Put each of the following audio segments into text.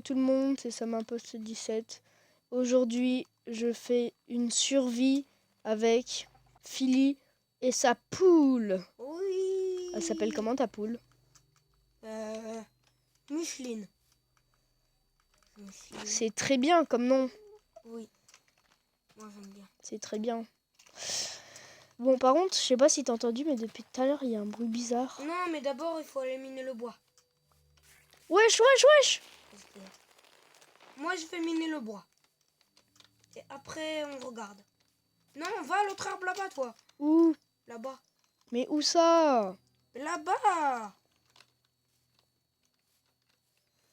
tout le monde, c'est SamImpost17. Aujourd'hui, je fais une survie avec Philly et sa poule. Oui. Elle s'appelle comment ta poule? Micheline. C'est très bien comme nom. Oui. Moi j'aime bien. C'est très bien. Bon, par contre, je sais pas si t'as entendu, mais depuis tout à l'heure, il y a un bruit bizarre. Non, mais d'abord il faut aller miner le bois. Wesh, wesh, wesh! Moi je fais miner le bois. Et après on regarde. Non, va à l'autre arbre là-bas toi. Où? Là-bas. Mais où ça? Là-bas.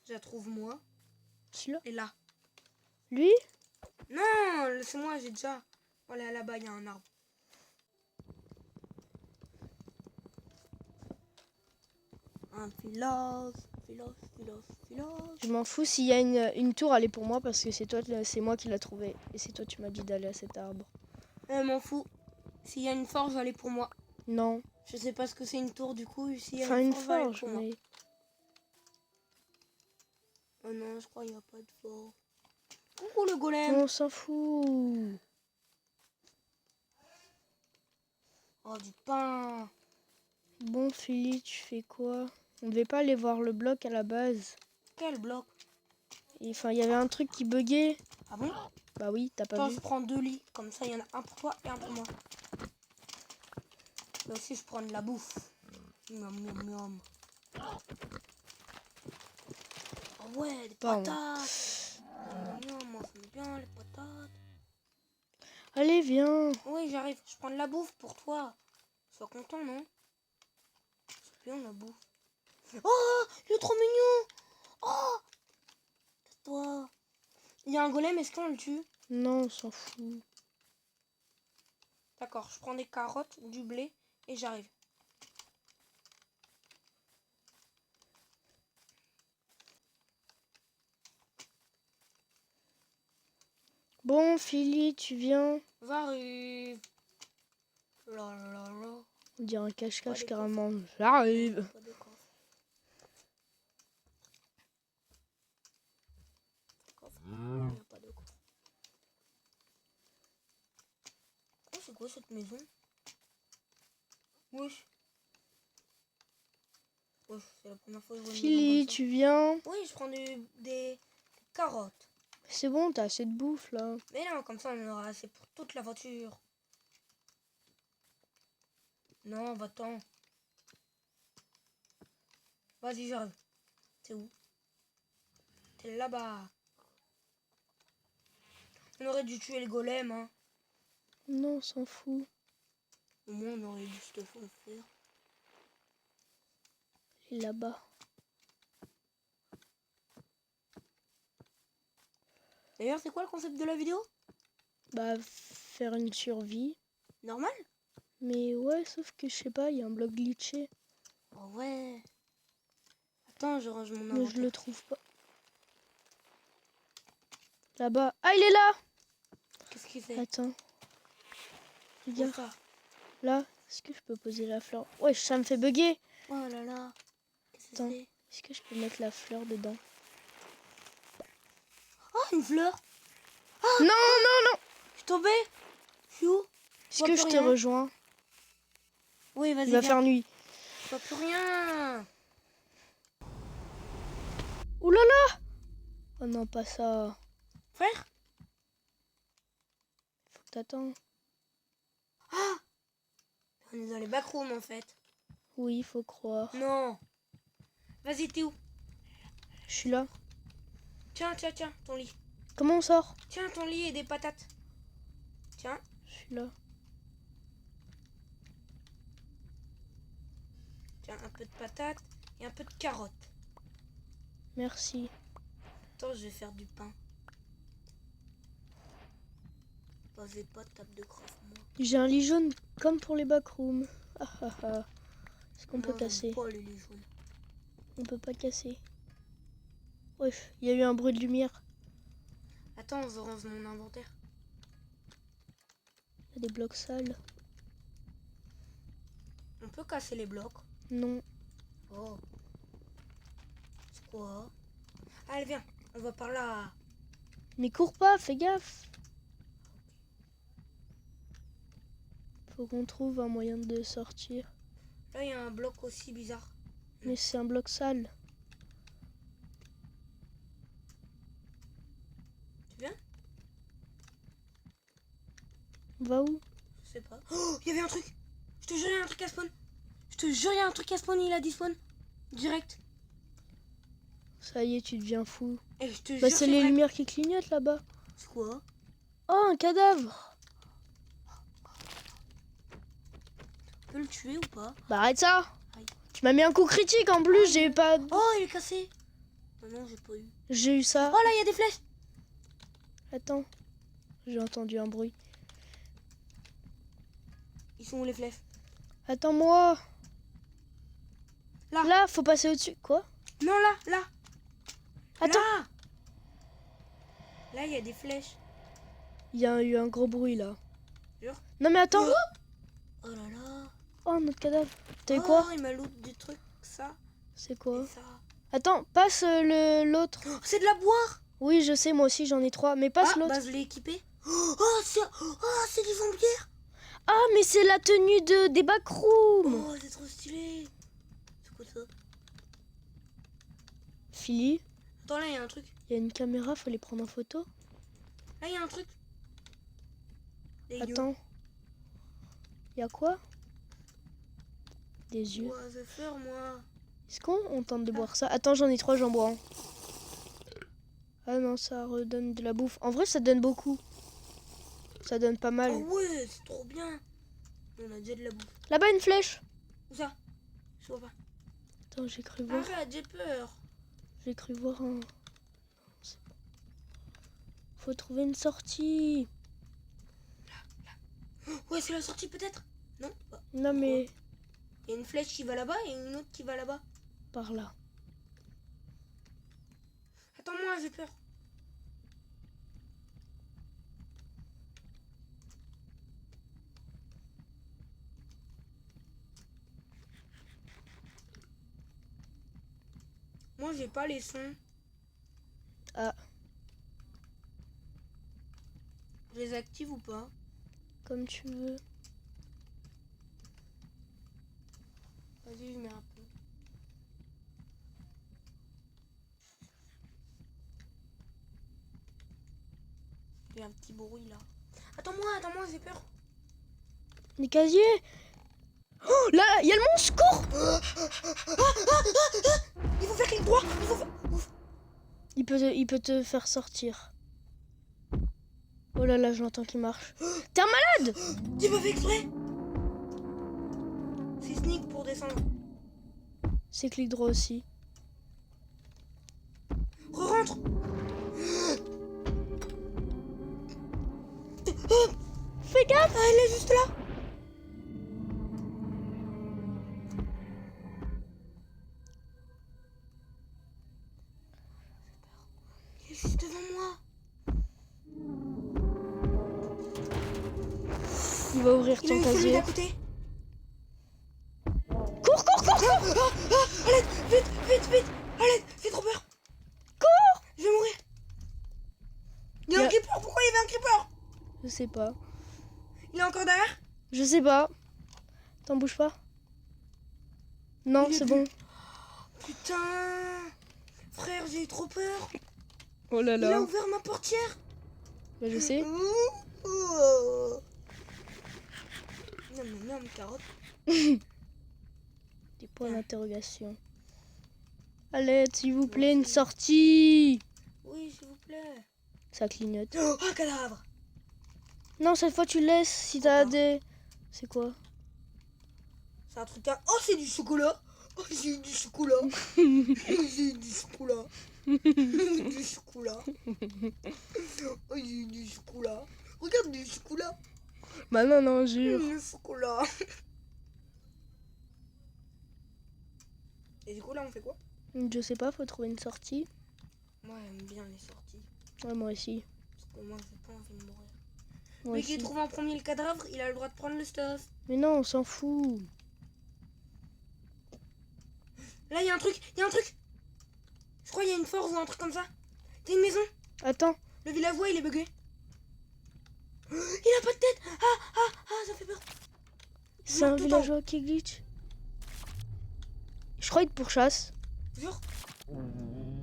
Je la trouve moi. Celui-là? Et là. Lui? Non, c'est moi, j'ai déjà. Voilà, là-bas, il y a un arbre. Un philosophe. Je m'en fous s'il y a une tour, elle est pour moi parce que c'est moi qui l'ai trouvé. Et c'est toi, tu m'as dit d'aller à cet arbre. M'en fous. S'il y a une forge, elle est pour moi. Non. Je sais pas ce que c'est une tour, du coup, s'il y a Enfin, une une forge, elle est forge, pour moi. mais... Oh non, je crois qu'il n'y a pas de forge. Coucou le golem. On s'en fout. Oh, du pain. Bon, Philly, tu fais quoi? On devait pas aller voir le bloc à la base. Quel bloc? Enfin, il y avait un truc qui buguait. Ah bon? Bah oui, t'as pas Attends, vu. je prends 2 lits. Comme ça, il y en a un pour toi et un pour moi. Là aussi, je prends de la bouffe. Miam, miam, miam. Oh ouais, des patates. Miam, miam, moi, j'aime bien les patates. Allez, viens. Oui, j'arrive. Je prends de la bouffe pour toi. Sois content, non? C'est bien la bouffe. Oh, il est trop mignon. Oh, toi. Il y a un golem, est-ce qu'on le tue? Non, on s'en fout. D'accord, je prends des carottes, du blé et j'arrive. Bon, Philly, tu viens. J'arrive. La la la. On dirait un cache-cache Pas des carrément. J'arrive. Pas de coffre. Coffre. Il n'y a pas de coffre. Oh, c'est quoi cette maison? Wesh. Wesh, c'est la première fois que je vois une maison Philly, comme ça. tu viens. Oui, je prends des carottes. C'est bon, t'as assez de bouffe là. Mais non, comme ça on aura assez pour toute la voiture. Non, va-t'en. Vas-y, j'arrive. C'est où? T'es là-bas. On aurait dû tuer le golem, hein. Non, on s'en fout. Au moins, on aurait dû se faire. Il est là-bas. D'ailleurs, c'est quoi le concept de la vidéo? Bah, faire une survie. Normal? Mais ouais, sauf que je sais pas, il y a un bloc glitché. Oh ouais. Attends, je range mon Mais inventaire. je le trouve pas. Là-bas. Ah, il est là! Qu'est-ce qu'il fait? Attends. Où Regarde. ça? Là, est-ce que je peux poser la fleur? Ouais, ça me fait bugger. Oh là là. Qu'est-ce que Attends, c'est? est-ce que je peux mettre la fleur dedans? Oh, une fleur! Non, non, non! Je suis tombée? Je suis où? Est-ce que je te rejoins? Oui, vas-y. Il va faire nuit. Je vois plus rien. Ouh là là! Oh non, pas ça. Frère? Faut que t'attends. Ah! On est dans les backrooms en fait. Oui, faut croire. Non. Vas-y, t'es où? Je suis là. Tiens, ton lit. Comment on sort? Tiens, ton lit et des patates. Tiens. Je suis là. Tiens, un peu de patates et un peu de carottes. Merci. Attends, je vais faire du pain. Vas-y, pas de table de craft, moi. J'ai un lit jaune comme pour les backrooms. Ah ah ah. Est-ce qu'on peut casser? Pas les lits jaunes. On peut pas casser. Wesh, il y a eu un bruit de lumière. Attends, je range mon inventaire. Il y a des blocs sales. On peut casser les blocs. Non. Oh. C'est quoi? Allez, viens. On va par là. Mais cours pas, fais gaffe. Faut qu'on trouve un moyen de sortir. Là, il y a un bloc aussi bizarre. Mais c'est un bloc sale. Tu viens? Va où? Je sais pas. Oh, il y avait un truc. Je te jure, il y a un truc à spawn. Je te jure, il y a un truc à spawn, il a dit spawn. Direct. Ça y est, tu deviens fou. Et je te Bah jure, c'est les vrai. lumières qui clignotent là-bas. C'est quoi? Oh, un cadavre. Tu peux le tuer ou pas? Bah arrête ça. Aïe. Tu m'as mis un coup critique en plus, j'ai pas... Oh, il est cassé. Non, j'ai pas eu. J'ai eu ça. Oh là, il y a des flèches. Attends, j'ai entendu un bruit. Ils sont où les flèches? Attends-moi. Là. Là, faut passer au-dessus. Quoi? Non, là. Attends. Là, il y a des flèches. Il y a eu un gros bruit là. Jure? Non mais attends. Oh là là. Oh, notre cadavre. T'as eu Oh, quoi? il m'a loot des trucs, ça C'est et quoi? ça. Attends, passe l'autre. Oh, c'est de la boire. Oui, je sais, moi aussi j'en ai 3. Mais passe l'autre. Bah je l'ai équipé. Oh, c'est des vampires. Ah, mais c'est la tenue des backrooms. Oh, c'est trop stylé. C'est quoi ça? Philly, Attends, là, il y a un truc. il y a une caméra, faut les prendre en photo. Là, il y a un truc. Des yeux. Attends. Il y a quoi? Des yeux. Ouais, j'ai peur, moi. Est-ce qu'on tente de boire ça? Attends, j'en ai 3, j'en bois un. Ah non, ça redonne de la bouffe. En vrai, ça donne beaucoup. Ça donne pas mal. Oh ouais, c'est trop bien. On a déjà de la bouffe. Là-bas, une flèche. Où ça? Je vois pas. Attends, j'ai cru voir. Arrête, j'ai peur. J'ai cru voir un... Non, c'est bon. Faut trouver une sortie. Ouais, c'est la sortie peut-être? Non? Bah, Non mais... il y a une flèche qui va là-bas et une autre qui va là-bas. Par là. Attends-moi, j'ai peur. Moi, j'ai pas les sons. Ah, Je les active ou pas? comme tu veux. Vas-y, je mets un peu. Il y a un petit bruit là. Attends-moi, j'ai peur. Les casiers. Oh, là, il y a le monstre, cours. Il faut faire clic droit. Il faut faire... Ouf. Il peut te faire sortir. Oh là là, je l'entends qui marche. T'es un malade. J'ai pas fait exprès. C'est sneak pour descendre. C'est clic droit aussi. Re-rentre. Fais gaffe. Ah, elle est juste là. Il est juste devant moi. Il va ouvrir Il a ton eu celui casier. d'à côté. Cours, cours, cours, cours. Allez, vite. Allez, fais trop peur. Cours. Je vais mourir. Il y a un creeper. Pourquoi il y avait un creeper? Je sais pas. Il est encore derrière? Je sais pas. T'en bouge pas. Non, Il est c'est plus. bon. Putain. Frère, j'ai eu trop peur. Oh là Il a là. ouvert ma portière. Bah, je sais. Non, carotte. Des points d'interrogation. Allez, s'il vous plaît, une sortie. Oui, s'il vous plaît. Ça clignote. Oh, un cadavre. Non, cette fois, tu laisses si t'as des... C'est quoi? C'est un truc à... Oh, c'est du chocolat. Oh, j'ai eu du chocolat. J'ai eu du chocolat. Du chocolat. Oh, j'ai eu du chocolat. Regarde du chocolat. Bah non, jure. Du chocolat. Et du coup, là, on fait quoi? Je sais pas, faut trouver une sortie. Moi, j'aime bien les sorties. Ouais, moi aussi. Parce que moi, j'ai pas envie de mourir. Moi Mais qui aussi. trouve en premier le cadavre, il a le droit de prendre le stuff. Mais non, on s'en fout. Là, il y a un truc. Je crois qu'il y a une force ou un truc comme ça. T'as une maison? Attends. Le villageois, il est bugué. Il a pas de tête. Ça fait peur. C'est un tout villageois qui glitch. Je crois qu'il te pourchasse. Jure.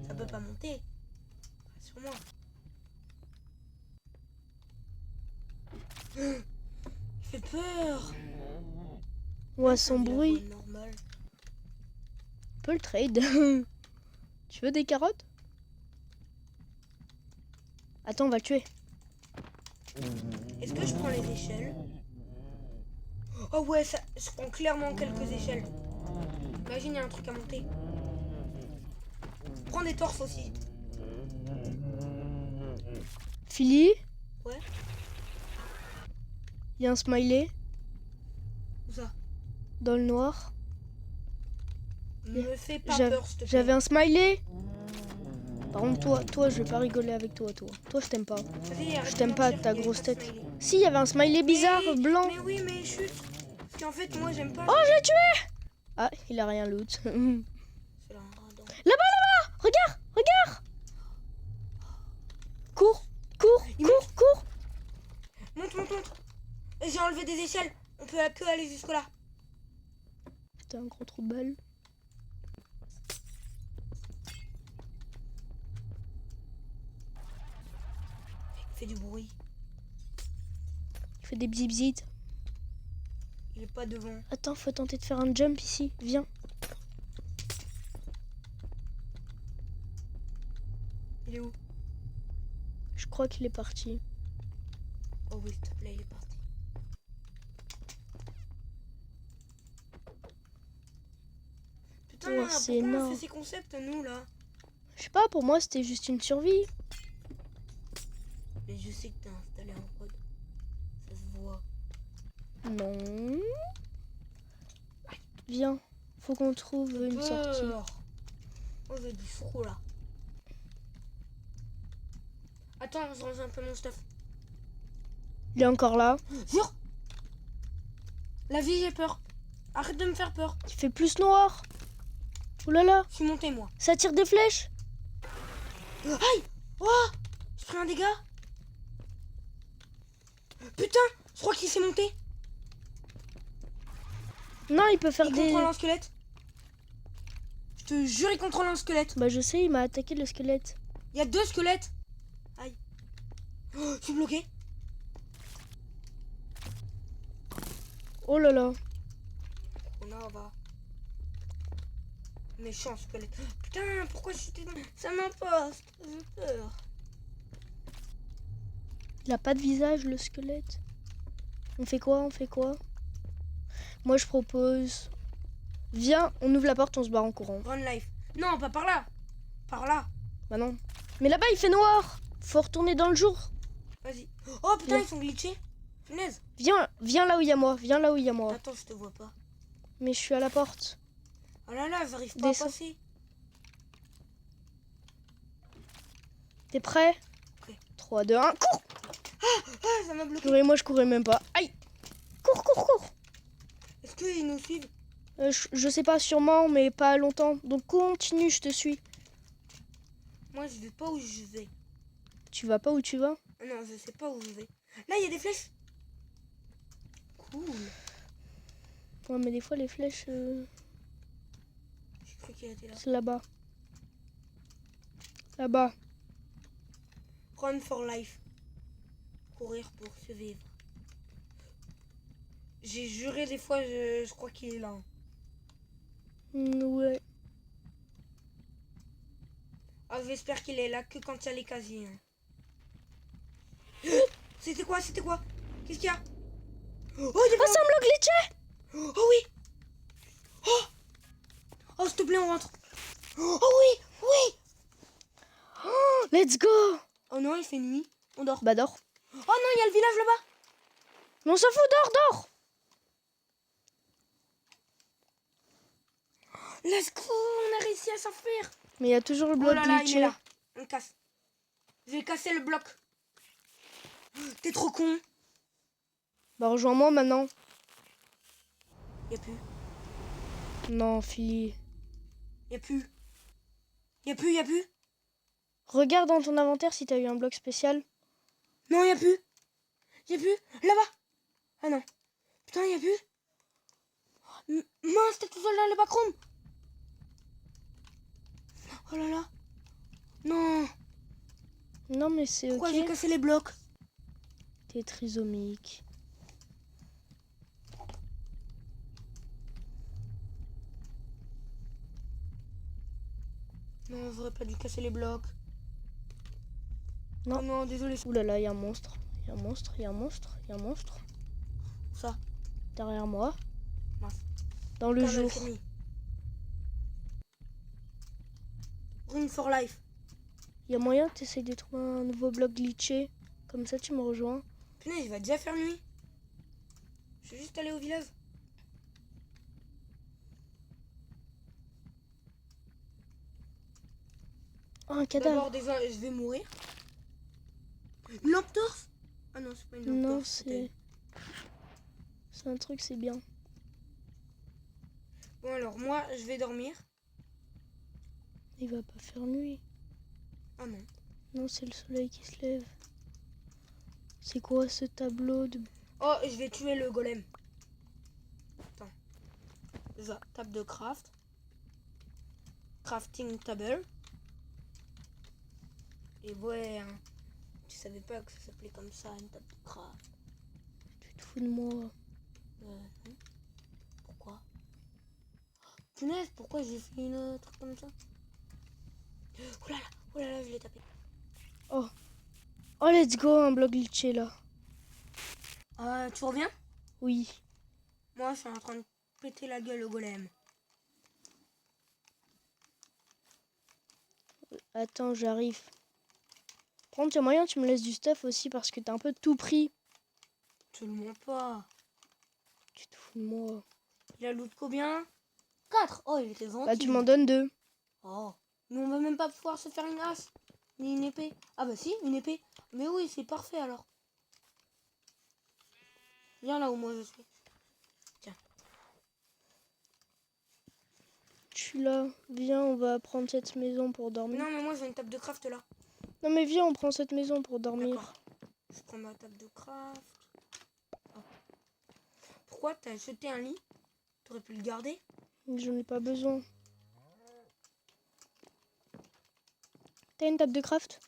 Ça peut pas monter. Pas sur moi. Il fait peur. Ouais, son Un bruit. villageois normal. On peut le trade. Tu veux des carottes? Attends, on va le tuer. Est-ce que je prends les échelles? Oh ouais, ça, je prends clairement quelques échelles. Imagine, il y a un truc à monter. Prends des torses aussi. Philly, Ouais. il y a un smiley Où ça? dans le noir. Me fais pas J'avais peur, s'il te plaît. j'avais un smiley. Par contre, toi, je vais pas rigoler avec toi, toi. Toi, je t'aime pas. Vas-y, arrête Je de t'aime pas, mentir, ta il y avait grosse pas de tête. smiley. Si, il y avait un smiley bizarre, Mais- blanc. Mais oui, mais chut. Parce qu'en fait, moi, j'aime pas. Oh, je l'ai tué! Ah, il a rien loot. C'est là, radin. Là-bas! Regarde! Regarde! Cours! Cours! Il Cours! Cours! Monte. J'ai enlevé des échelles. On peut que aller jusque là. Putain, un gros trou de balle. Il fait du bruit. Il fait des bzibzit. Il est pas devant. Attends, faut tenter de faire un jump ici. Viens. Il est où? Je crois qu'il est parti. Oh oui, s'il te plaît, il est parti. Putain, Oh, pourquoi c'est on énorme. fait ces concepts, nous, là? Je sais pas, pour moi, c'était juste une survie. Mais je sais que t'as installé en prod. Ça se voit. Non. Viens. Faut qu'on trouve une sortie. Oh, j'ai du froid, là. Attends, je range un peu mon stuff. Il est encore là. Jure. La vie, j'ai peur. Arrête de me faire peur. Il fait plus noir. Oh là là. Je suis monté, moi. Ça tire des flèches. Aïe. Oh, j'ai pris un dégât. Putain, je crois qu'il s'est monté. Non, il peut faire Il des... contrôle un squelette. Je te jure, il contrôle un squelette. Bah je sais, il m'a attaqué le squelette. Il y a 2 squelettes. Aïe. Oh, je suis bloqué. Oh là là. On en va. Méchant squelette. Putain, pourquoi j'étais dans... Ça m'importe. J'ai peur. Il a pas de visage, le squelette. On fait quoi? On fait quoi? Moi, je propose... Viens, on ouvre la porte, on se barre en courant. Run life. Non, pas par là. Par là. Bah non. Mais là-bas, il fait noir. Faut retourner dans le jour. Vas-y. Oh putain, Viens. ils sont glitchés. Punaise. Viens là où il y a moi. Viens là où il y a moi. Attends, je te vois pas. Mais je suis à la porte. Oh là là, j'arrive pas Descends. à passer. T'es prêt? Ok. 3, 2, 1, cours! Ah, ça m'a bloqué. Purée, moi, je courais même pas. Aïe! Cours, cours, cours! Est-ce qu'ils nous suivent? Je sais pas, sûrement, mais pas longtemps. Donc continue, je te suis. Moi, je vais pas où je vais. Tu vas pas où tu vas? Non, je sais pas où je vais. Là, il y a des flèches. Cool. Ouais, mais des fois, les flèches, J'ai cru qu'il était là. c'est là-bas. Là-bas. Run for life. Courir pour survivre. J'ai juré des fois, je crois qu'il est là. Ouais. Ah, j'espère qu'il est là que quand il y a les casiers. Hein. C'était quoi? C'était quoi? Qu'est-ce qu'il y a? Oh, il y avait Oh, c'est un bloc glitché! Oh oui. Oh, s'il te plaît, on rentre. Oh oui, oui. Oh, let's go! Oh non, il fait nuit. On dort. Bah, dors. Oh non, il y a le village là-bas. Mais on s'en fout, dors, dors! Let's go, on a réussi à s'enfuir. Mais il y a toujours le Oh bloc là là, il glitché. est là. On le casse. Je vais casser le bloc. T'es trop con. Bah, rejoins-moi maintenant. Y'a plus. Non, fille. Y'a plus. Y'a plus, y'a plus. Regarde dans ton inventaire si t'as eu un bloc spécial. Non, y a plus. Y a plus. Là-bas. Ah non. Putain, y a plus. Mince, t'es tout seul dans le backroom. Oh là là. Non. Non, mais c'est Pourquoi ok. j'ai cassé les blocs? T'es trisomique. Non, j'aurais pas dû casser les blocs. Non. Oh non, désolé. Ouh là là, y a un monstre. Y a un monstre, y a un monstre, y a un monstre. Ça. Derrière moi. Mince. Dans le jour. Fini. Rune for life. Y a moyen que t'essayes de trouver un nouveau bloc glitché. Comme ça, tu me rejoins. Punaise, il va déjà faire nuit. Je vais juste aller au village. Oh, un cadavre. D'abord, déjà, je vais mourir. Une lampe torche? Ah non, c'est pas une lampe Non, torche. c'est un truc, c'est bien. Bon, alors, moi, je vais dormir. Il va pas faire nuit. Ah non. Non, c'est le soleil qui se lève. C'est quoi ce tableau de... Oh, je vais tuer le golem. Attends. Déjà, table de craft. Crafting table. Et ouais, hein, tu savais pas que ça s'appelait comme ça, une table de craft. Tu te fous de moi. Non. Pourquoi? Punaise, pourquoi j'ai fait une truc comme ça? Oh là là, je l'ai tapé. Oh. Oh, let's go, un bloc glitché là. Tu reviens? Oui. Moi, je suis en train de péter la gueule au golem. Attends, j'arrive. Prends, tiens moyen, tu me laisses du stuff aussi parce que t'as un peu tout pris. Absolument pas. Tu te fous de moi. Il a loot combien? 4. Oh, il était gentil. Bah, tu m'en donnes 2. Oh. Mais on va même pas pouvoir se faire une hache. Ni une épée. Ah bah si, une épée. Mais oui, c'est parfait alors. Viens là où moi je suis. Tiens. Je suis là. Viens, on va prendre cette maison pour dormir. Non, mais moi j'ai une table de craft là. Non, mais viens, on prend cette maison pour dormir. D'accord. Je prends ma table de craft. Oh. Pourquoi t'as jeté un lit? T'aurais pu le garder? J'en ai pas besoin. T'as une table de craft?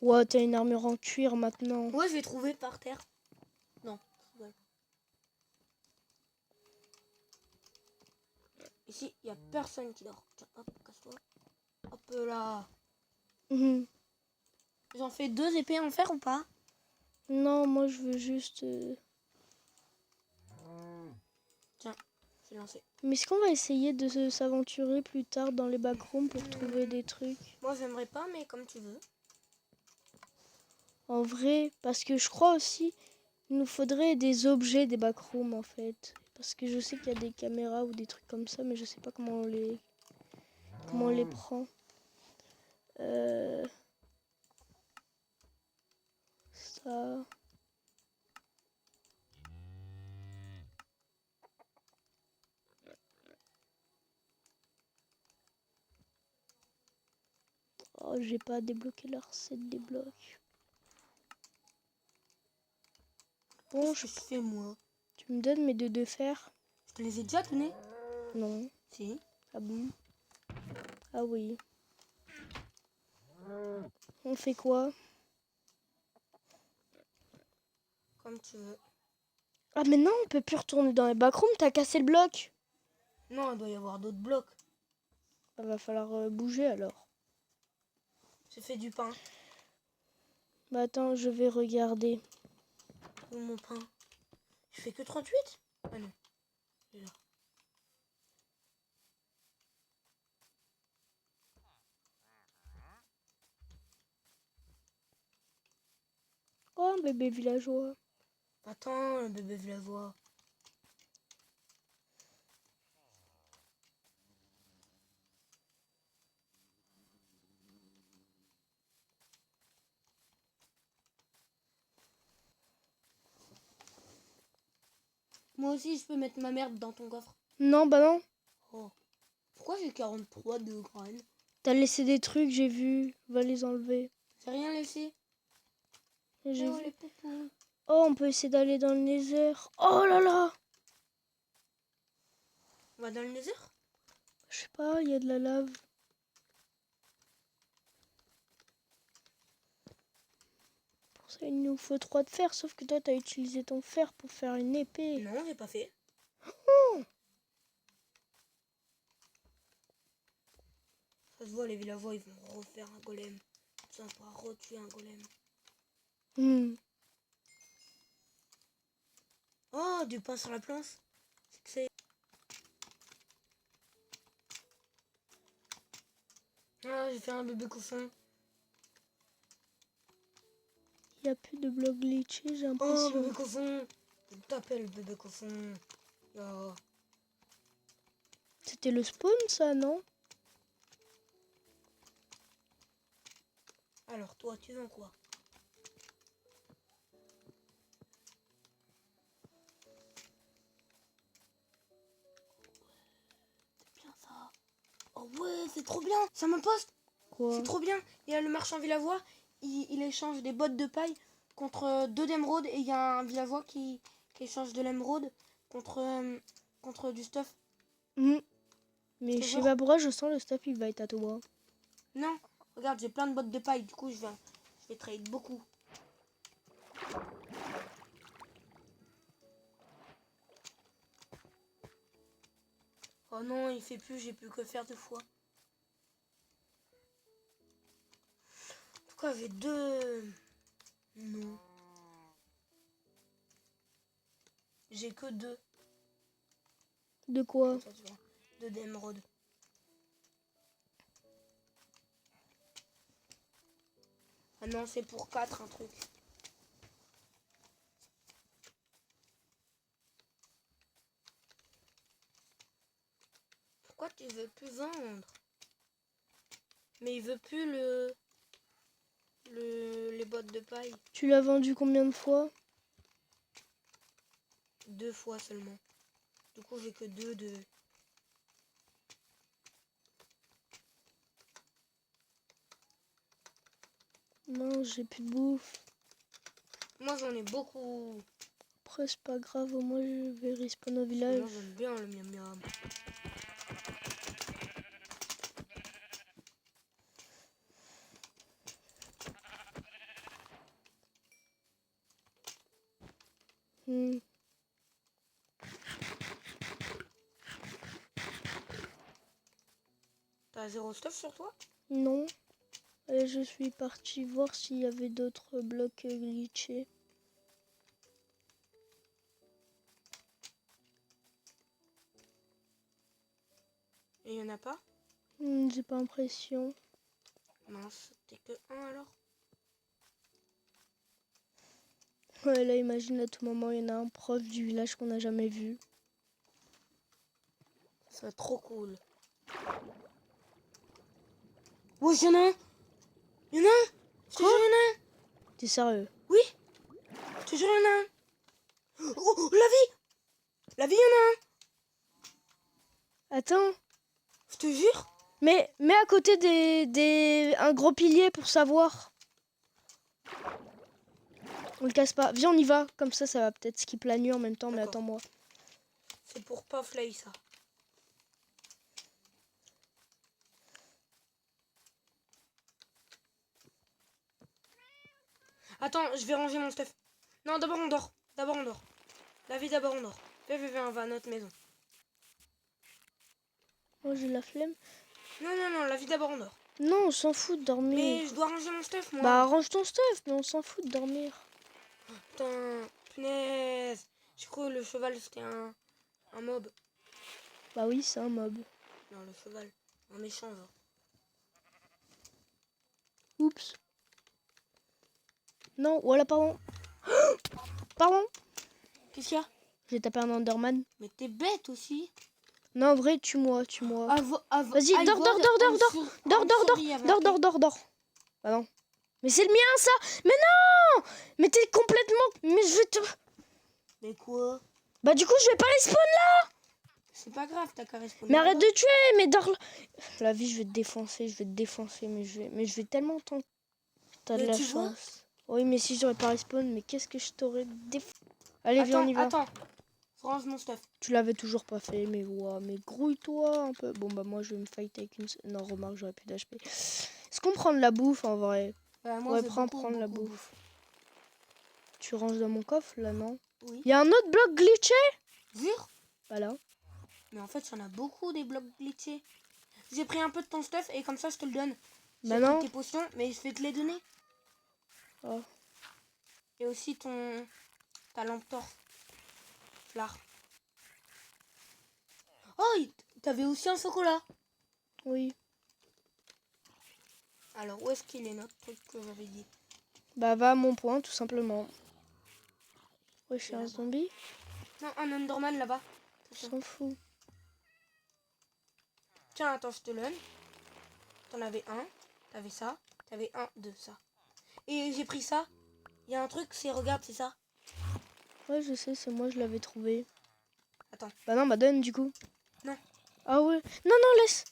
Ouais, t'as une armure en cuir maintenant. Ouais, je l'ai trouvé par terre. Non. Ouais. Ici, il n'y a personne qui dort. Tiens, hop, casse-toi. Hop là. Mhm. J'en fais 2 épées en fer ou pas? Non, moi je veux juste... Tiens, c'est lancé. Mais est-ce qu'on va essayer de s'aventurer plus tard dans les backrooms pour trouver des trucs? Moi, j'aimerais pas, mais comme tu veux. En vrai, parce que je crois aussi il nous faudrait des objets des backrooms en fait. Parce que je sais qu'il y a des caméras ou des trucs comme ça, mais je sais pas comment on les prend. Ça... Oh, j'ai pas débloqué la recette des blocs. Bon, Qu'est-ce que je fais, moi? tu me donnes mes deux de fer? Je te les ai déjà donnés? Non. Si. Ah bon? Ah oui. On fait quoi? Comme tu veux. Ah mais non, on peut plus retourner dans les backrooms, t'as cassé le bloc. Non, il doit y avoir d'autres blocs. Il va falloir bouger alors. J'ai fait du pain. Bah attends, je vais regarder. Où mon pain? Je fais que 38? Ah non. Il est là. Oh, un bébé villageois. Attends, le bébé villageois. Moi aussi, je peux mettre ma merde dans ton coffre. Non, bah non. Oh. Pourquoi j'ai 43 de graines? T'as laissé des trucs, j'ai vu. Va les enlever. J'ai rien laissé. J'ai Oh, vu. les poupous. Oh, on peut essayer d'aller dans le Nether. Oh là là! On va dans le Nether? Je sais pas, il y a de la lave. Pour ça, il nous faut 3 de fer, sauf que toi, t'as utilisé ton fer pour faire une épée. Non, j'ai pas fait. Ça se voit, les villageois, ils vont refaire un golem. Ça va retuer un golem. Hmm. Oh, du pain sur la planche. C'est que c'est... Ah, j'ai fait un bébé cochon. Il y a plus de blocs glitchés, j'ai Oh, l'impression. bébé cochon. Je t'appelle bébé cochon. Oh. C'était le spawn, ça, non? Alors, toi, tu veux quoi? C'est bien ça. Oh ouais, c'est trop bien. Ça me poste. Quoi? C'est trop bien. Il y a le marchand villageois. Il échange des bottes de paille contre 2 d'émeraude. Et il y a un villageois qui échange de l'émeraude contre du stuff. Hmm. Mais je sais Toujours. pas pourquoi, je sens le stuff, il va être à toi. Non, regarde, j'ai plein de bottes de paille. Du coup, je vais trade beaucoup. Oh non, il fait plus. J'ai plus que faire 2 fois. Pourquoi j'ai 2? Non. J'ai que 2. De quoi? 2 d'émeraude. Ah non, c'est pour 4 un truc. Pourquoi tu veux plus vendre? Mais il veut plus les bottes de paille. Tu l'as vendu combien de fois? 2 fois seulement. Du coup, j'ai que 2 de... Non, j'ai plus de bouffe. Moi, j'en ai beaucoup. Après, c'est pas grave, au moins je vais respawn au Moi, village. j'aime bien le miam miam. Hmm. T'as 0 stuff sur toi? Non. Et je suis partie voir s'il y avait d'autres blocs glitchés. Et il y en a pas? J'ai pas l'impression. Mince, t'es que 1 alors? Ouais, là, imagine à tout moment, il y en a un prof du village qu'on n'a jamais vu. Ça serait trop cool. Oui, il y en a un! Il y en a un! Je te jure, il y en a un! T'es sérieux? Oui! Je te jure, il y en a un! Oh, la vie! La vie, il y en a un! Attends. Je te jure! Mais mets à côté un gros pilier pour savoir. On le casse pas. Viens, on y va. Comme ça va peut-être skip la nuit en même temps, mais D'accord. attends-moi. C'est pour pas flay ça. Attends, je vais ranger mon stuff. Non, d'abord on dort. D'abord on dort. La vie, d'abord on dort. Viens, on va à notre maison. Oh, j'ai la flemme. Non, la vie, d'abord on dort. Non, on s'en fout de dormir. Mais je dois ranger mon stuff, moi. Bah, arrange ton stuff, mais on s'en fout de dormir. Putain, punaise. J'ai cru que le cheval c'était un mob. Bah oui, c'est un mob. Non, le cheval. Un méchant, genre. Oups. Non, voilà, pardon. Pardon. Qu'est-ce qu'il y a? J'ai tapé un Enderman. Mais t'es bête aussi. Non, en vrai, tue-moi, tue-moi. Vas-y, dors. Dors. Bah non. Mais c'est le mien, ça. Mais non. Mais t'es complètement... Mais je vais te... Mais quoi? Bah du coup, je vais pas respawn là. C'est pas grave, t'as qu'à respawner. Mais arrête là-bas. de tuer, mais dans la vie, je vais te défoncer, mais je vais tellement t'en... T'as de Mais la tu vois chance. Oui, mais si j'aurais pas respawn, mais qu'est-ce que je t'aurais défoncé. Allez, viens, on y va. Attends. Range mon stuff. Tu l'avais toujours pas fait, mais ouais, mais grouille-toi un peu. Bon, bah, moi, je vais me fight avec une... Non, remarque, j'aurais plus d'HP. Est-ce qu'on prend de la bouffe, en vrai? Moi, Ouais, j'ai prendre la beaucoup bouffe. Tu ranges dans mon coffre, là, non? Oui. Il y a un autre bloc glitché? Jure? Voilà. Mais en fait, il y en a beaucoup des blocs glitchés. J'ai pris un peu de ton stuff et comme ça, je te le donne. Bah J'ai non. pris tes potions, mais je vais te les donner. Oh. Et aussi ta lampe torche. Flare. Oh, t'avais aussi un chocolat. Oui. Alors, où est-ce qu'il est notre truc que j'avais dit? Bah, va à mon point, tout simplement. Ouais, je suis un là-bas. zombie. Non, un Enderman là-bas. Je s'en fout. Tiens, attends, je te le donne. T'en avais un. T'avais ça. T'avais un de ça. Et j'ai pris ça. Il y a un truc, regarde, c'est ça. Ouais, je sais, c'est moi, je l'avais trouvé. Attends. Bah non, bah donne, du coup. Non. Ah ouais. Non, laisse.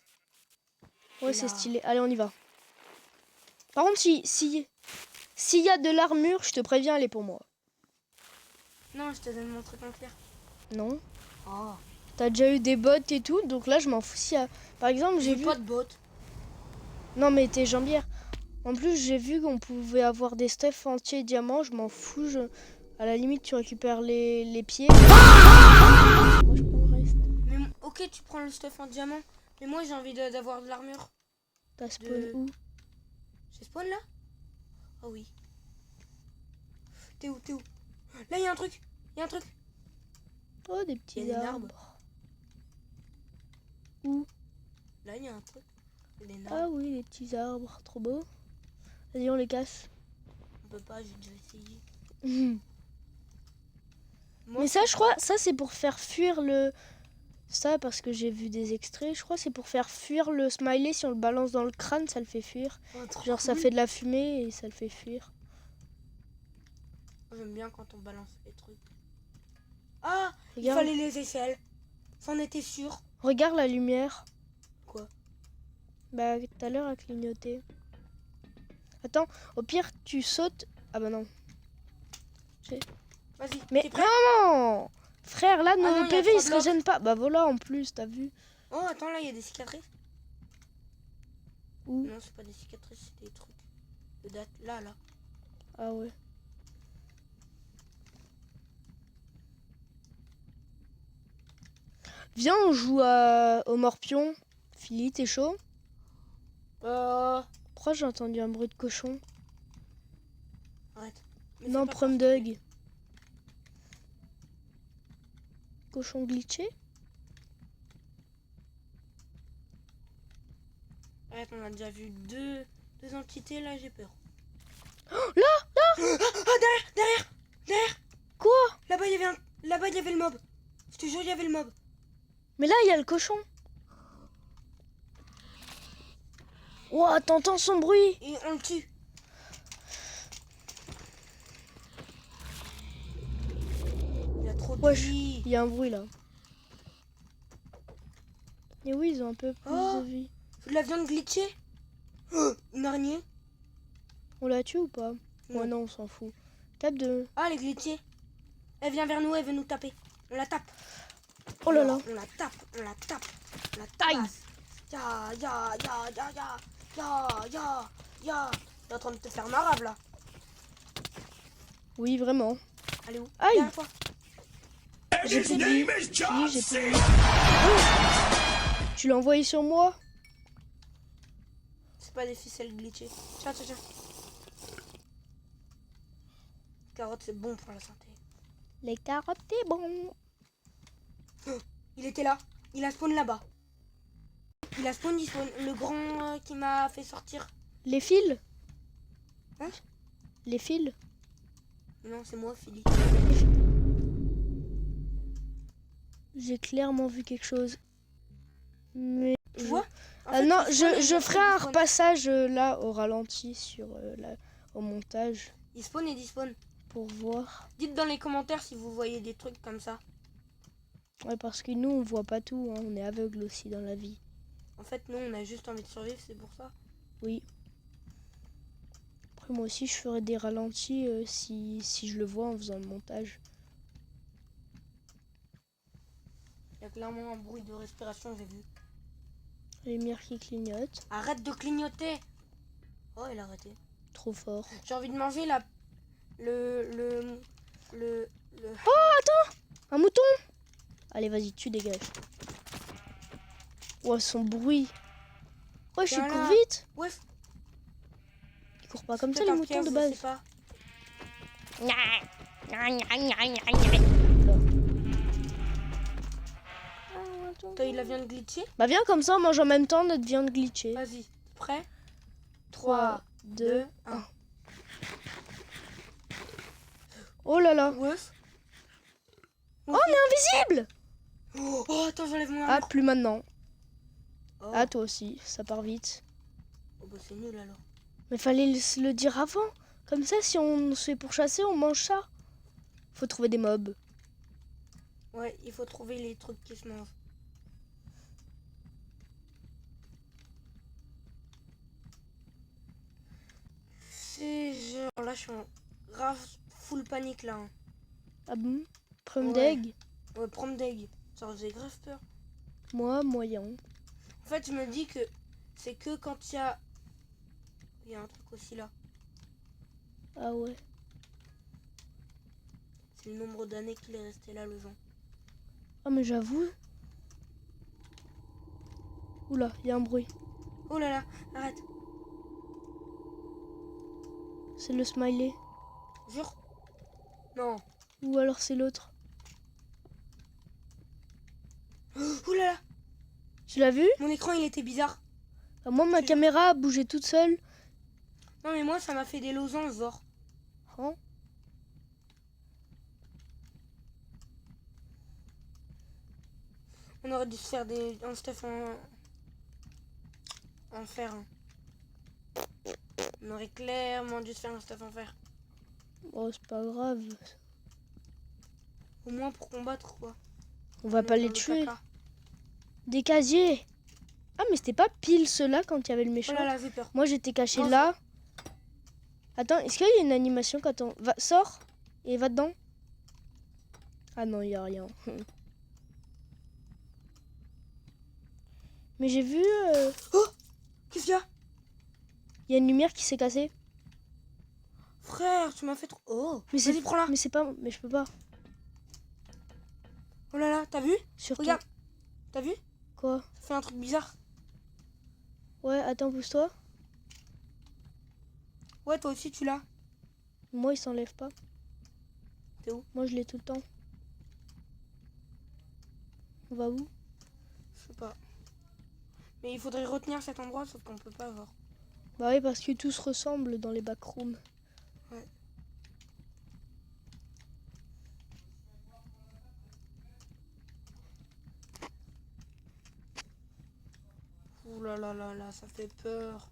Ouais, Et c'est là. stylé. Allez, on y va. Par contre, s'il y a de l'armure, je te préviens, elle est pour moi. Non, je te donne mon truc en clair. Non. Oh. T'as déjà eu des bots et tout, donc là, je m'en fous. Si par exemple, j'ai vu... pas de bot. Non, mais t'es jambière. En plus, j'ai vu qu'on pouvait avoir des stuff entiers diamants. Je m'en fous. À la limite, tu récupères les pieds. Moi, je prends le reste. Mais ok, tu prends le stuff en diamant. Mais moi, j'ai envie d'avoir de l'armure. T'as spawn où? J'ai spawn là? Oh oui. T'es où? Là, il y a un truc. Oh, des petits Il y a des arbres. Où? Là, il y a un truc. Ah oui, les petits arbres. Trop beau. Vas-y, on les casse. On peut pas, j'ai déjà essayé. Mais ça, je crois, ça c'est pour faire fuir le... Ça, parce que j'ai vu des extraits, je crois c'est pour faire fuir le smiley. Si on le balance dans le crâne, ça le fait fuir. Genre ça fait de la fumée et ça le fait fuir. J'aime bien quand on balance les trucs. Ah, Regarde. il fallait les échelles. C'en était sûr. Regarde la lumière. Quoi? Bah, tout à l'heure, a clignoté. Attends, au pire, tu sautes... Ah bah non. Vas-y, Mais t'es prêt? non! Frère, là, non, nos y a PV, 3 ils se régènent pas. Bah voilà, en plus, t'as vu. Oh, attends, là, il y a des cicatrices. Où? Non, c'est pas des cicatrices, c'est des trucs de date. Là. Ah ouais. Viens, on joue au morpion. Philly, t'es chaud? Pourquoi j'ai entendu un bruit de cochon? Arrête. Non, prom dog. Cochon glitché? Arrête, on a déjà vu deux entités, là, j'ai peur. Oh, là! Ah, derrière! Quoi? Là-bas, il y avait le mob. Je te jure, il y avait le mob. Mais là, il y a le cochon. Ouah, t'entends son bruit? Et on le tue. Il a trop de Wesh, vie. il y a un bruit là. Et oui, ils ont un peu plus de vie. De la viande glitchée. Oh, une araignée. On la tue ou pas? Non. Ouais, non, on s'en fout. Tape de... Ah, elle est glitchée. Elle vient vers nous, elle veut nous taper. On la tape. Oh là là. On la tape. On la Aïe. tabasse. Ya. T'es en train de te faire marave là. Oui, vraiment. Allez où? Aïe. Derrière toi. J'ai plus de vie. Oui, j'ai plus de vie. Oh. Tu l'as envoyé sur moi? C'est pas des ficelles glitchées. Tiens. Carotte, c'est bon pour la santé. Les carottes, c'est bon. Il était là. Il a spawn là-bas. Il spawn. Le grand qui m'a fait sortir. Les fils? Hein? Les fils? Non, c'est moi, Philly. J'ai clairement vu quelque chose. Mais... Tu vois? non, je ferai un repassage là au ralenti sur au montage. Il spawn et despawn. Pour voir. Dites dans les commentaires si vous voyez des trucs comme ça. Ouais, parce que nous, on voit pas tout. Hein. On est aveugle aussi dans la vie. En fait, nous, on a juste envie de survivre, c'est pour ça. Oui. Après, moi aussi, je ferais des ralentis si je le vois en faisant le montage. Il y a clairement un bruit de respiration, j'ai vu. Les lumières qui clignotent. Arrête de clignoter. Oh, il a arrêté. Trop fort. J'ai envie de manger la... Le... Oh, attends! Un mouton! Allez, vas-y, tu dégages. Oh, son bruit. Ouais, je Tiens, cours là. vite. Ouais, Ils courent pas comme ça, peut-être les un moutons piège, de je base. sais pas. Toi, il vient de glitcher. Bah viens, comme ça, on mange en même temps notre viande glitchée. Vas-y, prêt? 3, 2, 2, 1. Oh là là. Ouais. Oh, on est invisible! Oh, attends, j'enlève mon Ah, armure. plus maintenant. Oh. Ah, toi aussi, ça part vite. Oh, bah c'est nul alors. Mais fallait le dire avant. Comme ça, si on se fait pourchasser, on mange ça. Faut trouver des mobs. Ouais, il faut trouver les trucs qui se mangent. C'est genre là, je suis en grave full panique là. Hein. Ah bon? Prime Ouais. d'egg? Ouais, prendre d'egg. Ça faisait grave peur. Moi, moyen. En fait, je me dis que c'est que quand il y a... Il y a un truc aussi là. Ah ouais. C'est le nombre d'années qu'il est resté là, le vent. Ah, mais j'avoue. Oula, il y a un bruit. Oh là là, arrête. C'est le smiley. Jure. Non. Ou alors c'est l'autre. Oh là là, Tu l'as vu? mon écran il était bizarre. Ah, moi, ma caméra a bougé toute seule. Non mais moi ça m'a fait des losanges genre. Hein? On aurait dû se faire un stuff en fer. Hein. On aurait clairement dû se faire un stuff en fer. Oh, c'est pas grave. Au moins pour combattre quoi. On va pas Dans les le tuer. caca. Des casiers. Ah, mais c'était pas pile ceux-là quand il y avait le Oh méchant. là là, j'ai peur. Moi, j'étais caché Non, là. Attends, est-ce qu'il y a une animation quand on... Sors et va dedans. Ah non, il y a rien. Mais j'ai vu... Oh, qu'est-ce qu'il y a? Il y a une lumière qui s'est cassée. Frère, tu m'as fait trop... Oh, Mais vas-y, prends-la. Mais c'est pas... Mais je peux pas. Oh là là, t'as vu? Surtout... Regarde. T'as vu? Quoi? Ça fait un truc bizarre. Ouais, attends, pousse-toi. Ouais, toi aussi tu l'as. Moi, il s'enlève pas. T'es où? Moi, je l'ai tout le temps. On va où? Je sais pas. Mais il faudrait retenir cet endroit, sauf qu'on peut pas voir. Bah oui, parce que tout se ressemble dans les backrooms. Ouais. Ouh là là là là, ça fait peur.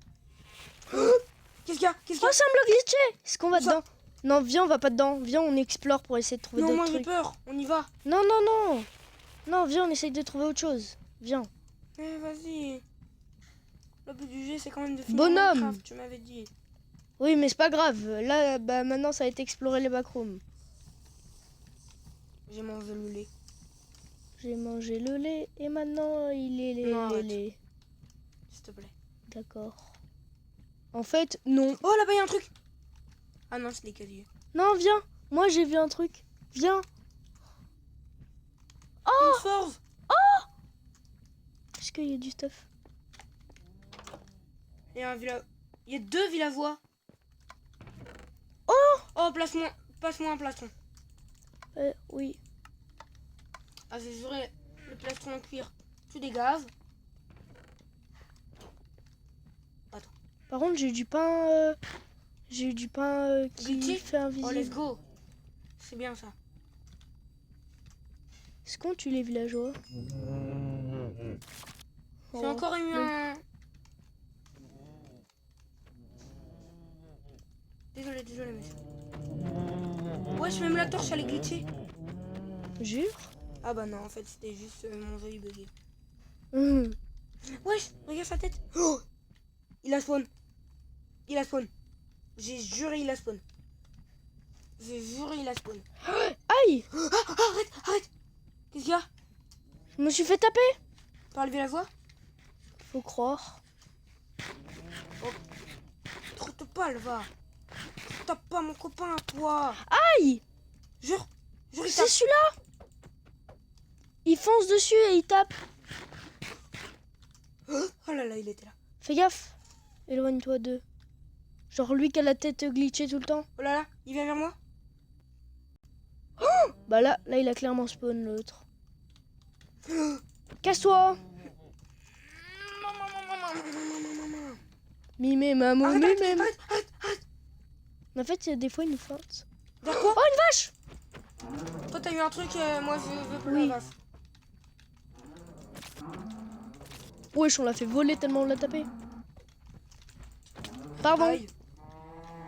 Qu'est-ce qu'il y a? Qu'est-ce qu'il y Oh, a? c'est un bloc glitché! Est-ce qu'on va Ça- dedans? Non, viens, on va pas dedans. Viens, on explore pour essayer de trouver Non, d'autres moi j'ai trucs. peur. On y va. Non, non, non! Non, viens, on essaye de trouver autre chose. Viens. Eh, vas-y. Le but du jeu, c'est quand même de finir Bonhomme. Minecraft, tu m'avais dit. Oui, mais c'est pas grave. Là, bah maintenant, ça a été explorer les backrooms. J'ai mangé le lait. J'ai mangé le lait et maintenant, il est Non, arrête. lait. S'il te plaît. D'accord. En fait, non. Oh, là-bas, il y a un truc. Ah non, c'est des casiers. Non, viens. Moi, j'ai vu un truc. Viens. Une forge. Est-ce qu'il y a du stuff? Il y a un village. Il y a 2 villageois. Oh! Oh, passe-moi un plastron. Oui. Ah, j'ai juré, le plastron en cuir. Tu dégages. Par contre, j'ai eu du pain. J'ai eu du pain qui Glitché? fait Oh, let's invisible. go. C'est bien ça. Est-ce qu'on tue les villageois? J'ai encore eu un... Désolé, monsieur. Wesh, même la torche, elle est glitchée. Jure? Ah bah non, en fait, c'était juste mon jeu il bugué. Hum. Wesh, regarde sa tête. Oh, il a spawn. Il a spawn. J'ai juré, il a spawn. J'ai juré, il a spawn. Aïe! Ah, arrête, arrête. Qu'est-ce qu'il y a? Je me suis fait taper! Par le villageois? Faut croire. Trotte pas, va. Tape pas mon copain, toi. Aïe! Jure, jure, il C'est tape. celui-là! Il fonce dessus et il tape. Oh là là, il était là. Fais gaffe. Éloigne-toi d'eux. Genre lui qui a la tête glitchée tout le temps. Oh là là, il vient vers moi. Bah là il a clairement spawn l'autre. Casse-toi! Mimé, maman, Arrête, mimé. arrête, arrête, arrête. En fait, des fois, il nous force. Vers quoi? Oh, une vache! Toi, t'as eu un truc, moi, je veux plus Oui. la vache. Wesh, on l'a fait voler tellement on l'a tapé. Pardon. Aïe.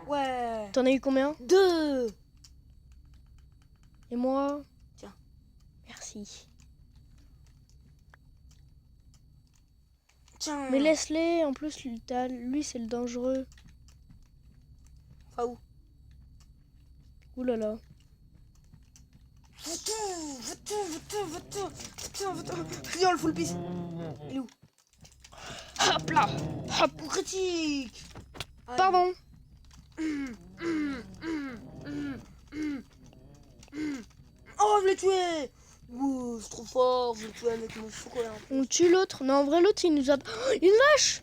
Ouais. T'en as eu combien? 2. Et moi? Tiens. Merci. Tiens. Mais laisse-les, en plus, lui, c'est le dangereux. Enfin, où? Ouh là là. Viens, on le full piece. Il est où? Hop là! Hop! Pour critique. Aïe. Pardon. Oh, je l'ai tué. Ouh, c'est trop fort. Je l'ai tué avec mon chocolat. On tue l'autre. Non, en vrai, l'autre, il nous a... Oh, une vache!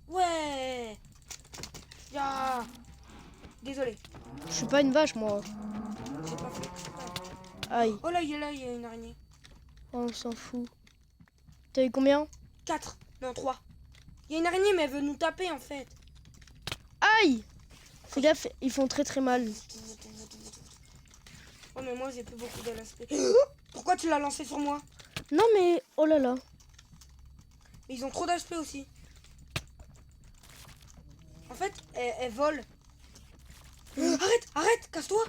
Ouais. Ya. Désolé. Je suis pas une vache, moi. J'ai pas fait exprès. Aïe. Oh là, il y a une araignée. Oh, on s'en fout. T'as eu combien? 4. Non, 3. Il y a une araignée, mais elle veut nous taper, en fait. Aïe! Fais gaffe, ils font très très mal. Oh, mais moi, j'ai plus beaucoup de l'aspect. Pourquoi tu l'as lancé sur moi? Non, mais... Oh là là. Mais ils ont trop d'HP aussi. En fait, elle vole. Arrête, arrête, casse-toi.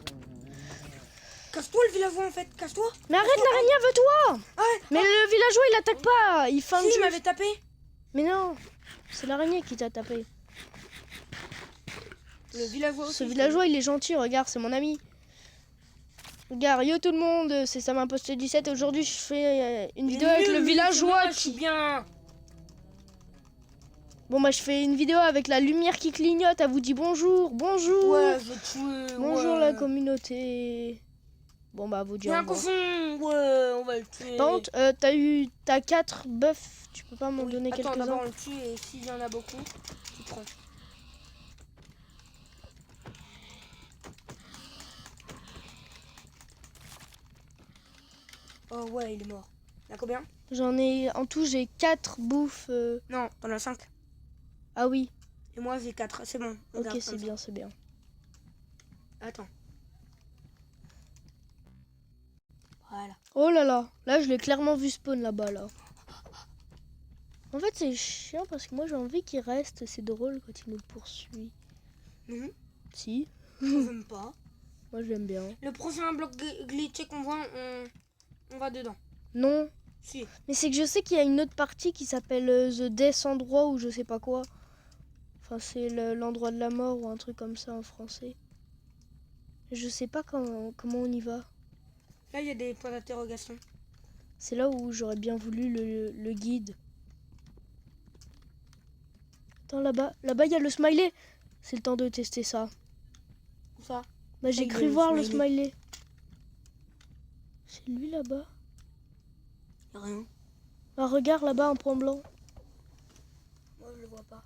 Casse-toi le villageois, en fait, casse-toi. Mais arrête, l'araignée veut toi! Arrête. Mais le villageois, il attaque pas! Il feinte Si, il juste. m'avait tapé. Mais non, c'est l'araignée qui t'a tapé. Le villageois aussi. Ce villageois, il est gentil, regarde, c'est mon ami. Regarde, yo tout le monde, c'est Sam Imposteur 17 et aujourd'hui je fais une vidéo avec le villageois Je suis qui... bien. Bon bah je fais une vidéo avec la lumière qui clignote, elle vous dit bonjour, bonjour. Ouais, je vais tuer. Bonjour ouais. la communauté. Bon bah vous Il y dire a au un revoir. cochon. Ouais, on va le tuer. Par contre, t'as 4 bœufs, tu peux pas m'en Oui. donner Attends, quelques-uns? d'abord on le tue et s'il y en a beaucoup, tu prends. Oh ouais, il est mort. Il y a combien? J'en ai, en tout j'ai 4 bouffes. Non, t'en as 5. Ah oui, Et moi j'ai 4. C'est bon. on ok garde c'est comme ça. bien, c'est bien. Attends. Voilà. Oh là là je l'ai clairement vu spawn là-bas là. En fait c'est chiant parce que moi j'ai envie qu'il reste, c'est drôle quand il nous poursuit. Non, Si, j'aime pas. moi j'aime bien. Le prochain bloc glitché qu'on voit, on va dedans. Non, Si. mais c'est que je sais qu'il y a une autre partie qui s'appelle The Death Endroit ou je sais pas quoi. Enfin c'est l'endroit de la mort ou un truc comme ça en français. Je sais pas comment on y va. Là, il y a des points d'interrogation. C'est là où j'aurais bien voulu le guide. Attends, là-bas, il y a le smiley. C'est le temps de tester ça. Où ça? Bah, j'ai il cru est le voir le smiley. smiley. C'est lui là-bas. Y a rien. Ah, regarde là-bas en point blanc. Moi, je le vois pas.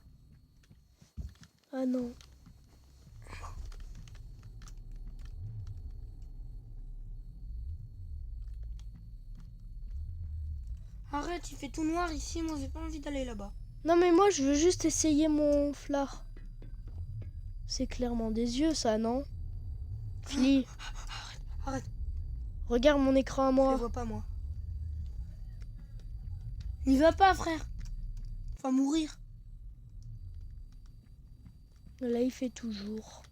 Ah non. Arrête, il fait tout noir ici. Moi, j'ai pas envie d'aller là-bas. Non, mais moi, je veux juste essayer mon flare. C'est clairement des yeux, ça, non? Philly, Arrête. regarde mon écran à Je le moi. vois pas, moi. N'y va pas, frère. Va mourir. Là, il fait toujours.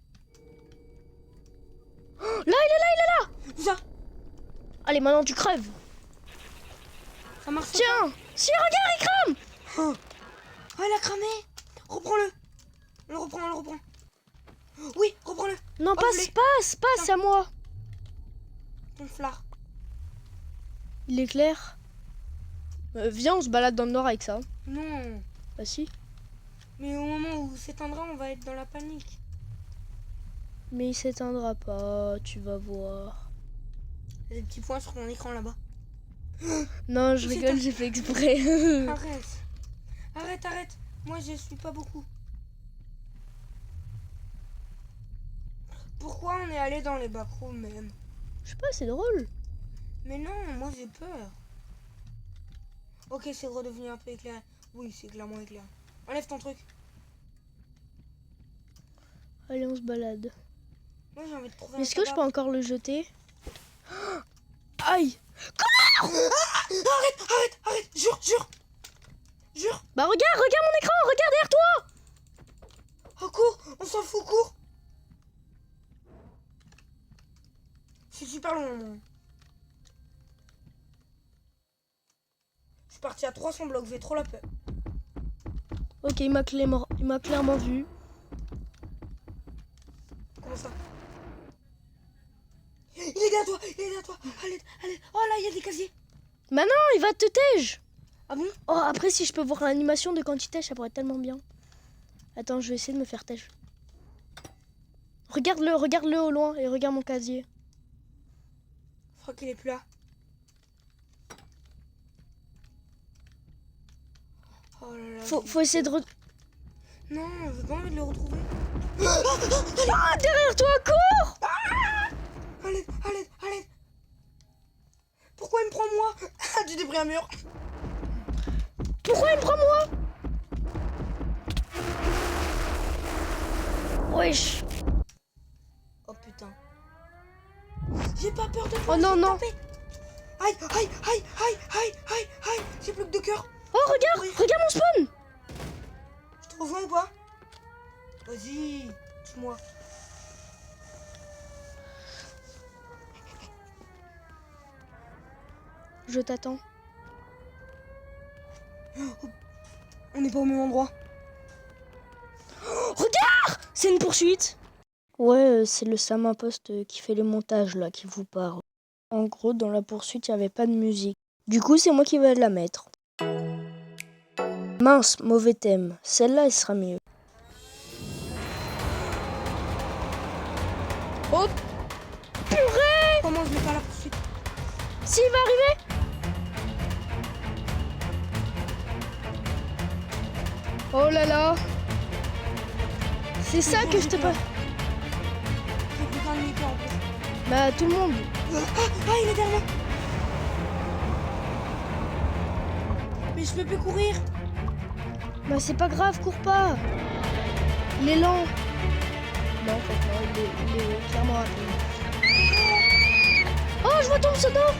Oh, là, il est là! Où ça? Allez, maintenant, tu crèves. Ça marche pas. Tiens. Si, regarde, il crame. Oh, elle a cramé. Reprends-le. On le reprend. Oui, reprends-le. Non, Oh, je l'ai. passe, c'est à moi. Ton flard. Il est clair. Viens, on se balade dans le nord avec ça. Non. Bah si. Mais au moment où s'éteindra, on va être dans la panique. Mais il s'éteindra pas, tu vas voir. Il y a des petits points sur ton écran là-bas. Non, je Il rigole, s'éteint. j'ai fait exprès. Arrête. Moi, je suis pas beaucoup. Pourquoi on est allé dans les backrooms même? Je sais pas, c'est drôle. Mais non, moi j'ai peur. Ok, c'est redevenu un peu éclairé. Oui, c'est clairement éclairé. Enlève ton truc. Allez, on se balade. Moi j'ai envie de trouver Est-ce que je peux encore le jeter? Aïe! Arrête, jure. Bah regarde mon écran, regarde derrière toi! Oh, cours, on s'en fout, cours. C'est super long. Je suis parti à 300 blocs, j'ai trop la peur. Ok, il m'a clairement vu. Comment ça? Il est derrière toi. Allez. Oh là, il y a des casiers. Bah non, il va te tège. Ah bon? Oh, après, si je peux voir l'animation de quand il tège, ça pourrait être tellement bien. Attends, je vais essayer de me faire tège. Regarde-le au loin et regarde mon casier. Je crois qu'il est plus là. Oh là là. Faut essayer de... Non, j'ai pas envie de le retrouver. Ah, derrière toi, cours! Allez. Pourquoi il me prend moi? Tu t'es pris un mur. Pourquoi il me prend moi? Wesh. Oh putain. J'ai pas peur de toi. Oh non, non. Aïe. J'ai plus que 2 cœurs. Oh, regarde mon spawn. Je te rejoins ou pas? Vas-y, tue-moi. Je t'attends. On n'est pas au même endroit. Regarde! C'est une poursuite. Ouais, c'est le Sam Impost qui fait les montages là, qui vous parle. En gros, dans la poursuite, il n'y avait pas de musique. Du coup, c'est moi qui vais la mettre. Mince, mauvais thème. Celle-là, elle sera mieux. Oh, purée! Comment je vais pas la poursuite? S'il va arriver! Oh là là! C'est ça que je te pas. J'ai plus qu'un demi-cœur en plus. Bah, tout le monde. Ah, il est derrière moi. Mais je peux plus courir. Bah, c'est pas grave, cours pas. Il est lent. Non, en fait, non, il est clairement rapide. Oh, je vois ton pseudo! Oh,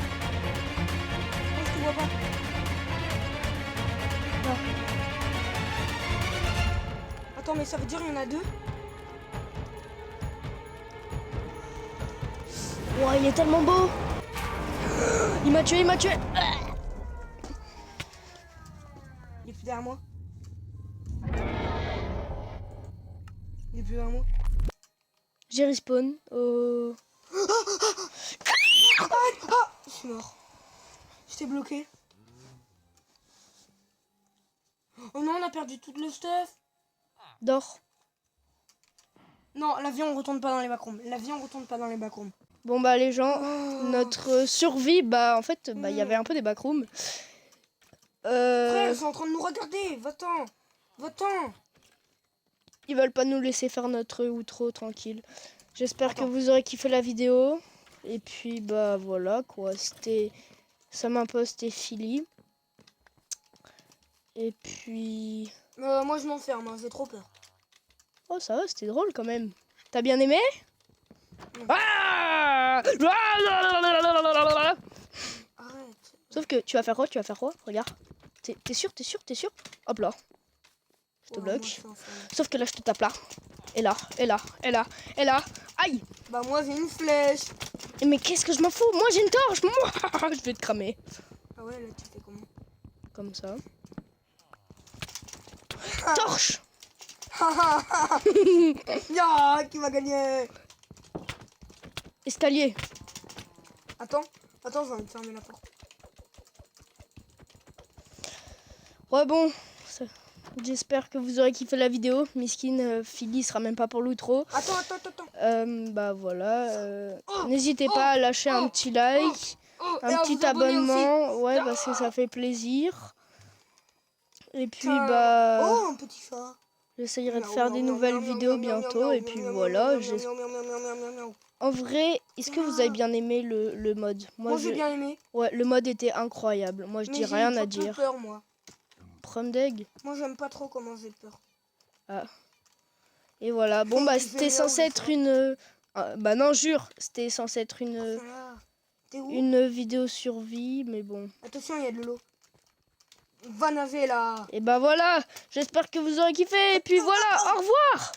je te vois pas. Non. Attends, mais ça veut dire qu'il y en a 2? Ouais, il est tellement beau. Il m'a tué. Il est plus derrière moi. Il est plus derrière moi. J'ai respawn. Je suis mort. J'étais bloqué. Oh non, on a perdu tout le stuff. Dors. Non, l'avion on retourne pas dans les backrooms. Bon bah les gens, Oh. notre survie, bah en fait, bah il y avait un peu des backrooms. Frère, ils sont en train de nous regarder. Va-t'en. Ils veulent pas nous laisser faire notre outro tranquille. J'espère que Attends. vous aurez kiffé la vidéo. Et puis bah voilà quoi, c'était Sam Impost et Philly. Et puis... Moi je m'enferme, hein, j'ai trop peur. Oh ça va, c'était drôle quand même. T'as bien aimé? Non. Ah! Arrête. Sauf que tu vas faire quoi? Regarde. T'es sûr? Hop là. Je te Ouais, moi, bloque. je suis enfermée. Sauf que là, je te tape là. Et là. Aïe! Bah moi j'ai une flèche. Mais qu'est-ce que je m'en fous? Moi, j'ai une torche. Moi, je vais te cramer. Ah ouais, là tu fais comment? comme ça. Torche. Ya, qui va gagner? Escalier. Attends, j'ai envie de fermer la porte. Ouais bon, j'espère que vous aurez kiffé la vidéo. Miskin, Philly sera même pas pour l'outro. Attends. Bah voilà. N'hésitez pas à lâcher un petit like, un petit abonnement. Ouais, parce que ça fait plaisir. Et puis bah... Oh, un petit chat. J'essayerai de faire des nouvelles vidéos bientôt. Et puis voilà. En vrai, est-ce que vous avez bien aimé le mode? Moi j'ai bien aimé. Ouais, le mode était incroyable. Moi je dis rien à dire. J'ai peur moi. Prom d'egg. Moi j'aime pas trop comment j'ai peur. Ah. Et voilà. Bon bah c'était censé être une... bah non, jure. C'était censé être une vidéo survie. Mais bon. Attention, il y a de l'eau. Va nager là. Et bah voilà. J'espère que vous aurez kiffé. Et puis voilà. Au revoir.